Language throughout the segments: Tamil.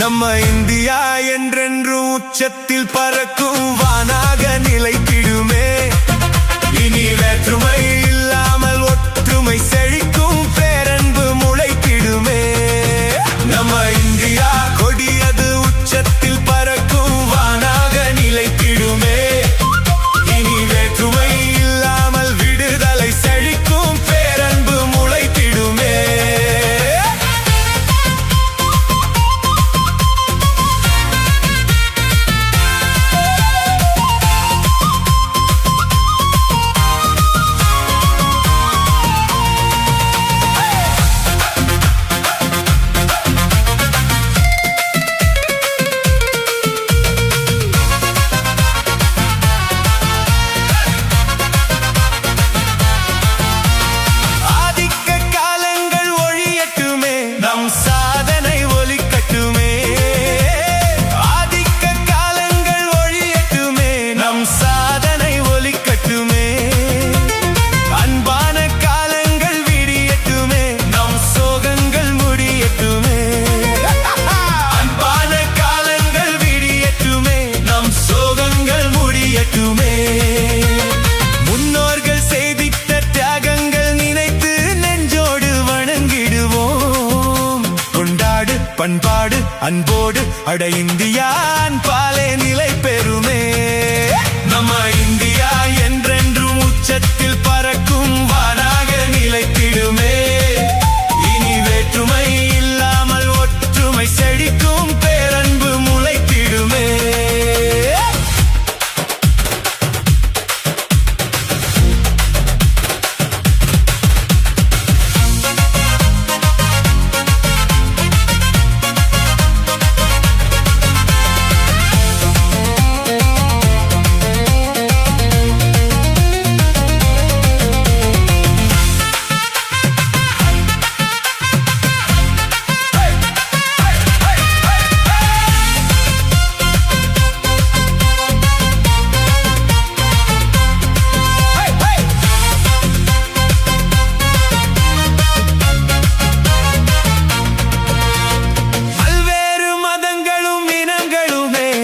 நம்ம இந்தியா என்றென்றும் உச்சத்தில் பறக்கும் வானாக நிலைத்திடுமே. இனி வேற்றுமை இல்லாமல் ஒற்றுமை செழிக்கும் பேரன்பு முளைத்திடுமே. நம்ம இந்தியா கொடியது உச்சத்தில் பறக்கும் வானாக நிலைத்திடுமே. இனி வேற்றுமை இல்லாமல் விடுதலை செழிக்கும் பேரன்பு முளைத்திடுமே. சாதனை ஒலிக்கட்டுமே. ஆதிக்க காலங்கள் ஒழியட்டுமே. நம் சாதனை ஒலிக்கட்டுமே. அன்பான காலங்கள் விடியட்டுமே. நம் சோகங்கள் முடியட்டுமே. அன்பான காலங்கள் விடியட்டுமே. நம் சோகங்கள் முடியட்டுமே. முன்னோர்கள் செய்திட்ட தியாகங்கள் நினைத்து நெஞ்சோடு வணங்கிடுவோம். கொண்டாடு பண்பாடு அன்போடு அட இந்தியான் பாலே நிலை பெறுமே. நம்ம இந்தியா என்றென்றும் உச்சத்தில் பறக்கும் வானாக நிலைத்திடுமே. இனி வேற்றுமை இல்லாமல் ஒற்றுமை செழிக்கும் பேரன்பு முளைத்திடுமே.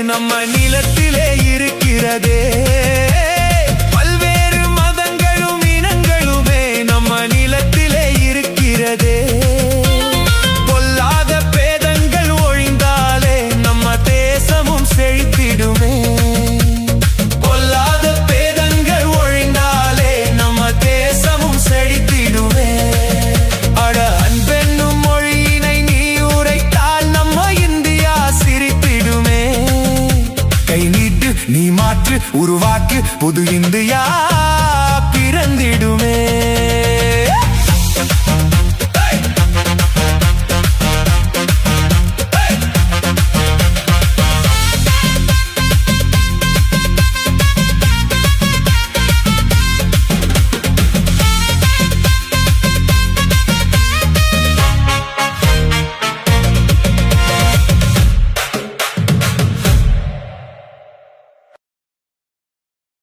நம்ம நிலத்திலே இருக்கிறதே. பல்வேறு மதங்களும் இனங்களுமே நம்ம நிலத்திலே இருக்கிறதே. பொல்லாத பேதங்கள் ஒழிந்தாலே நம்ம தேசமும் செழித்திடுமே. பொல்லாத பேதங்கள் ஒழிந்தாலே நம்ம தேசமும் செழித்திடுமே. அட அன்பென்னும் மொழியினை நீ உரைத்தால் நம்ம இந்தியா சிரித்திடுமே. கை நீட்டு நீ மாற்று உருவாக்கு புது இந்தியா பிறந்திடுமே.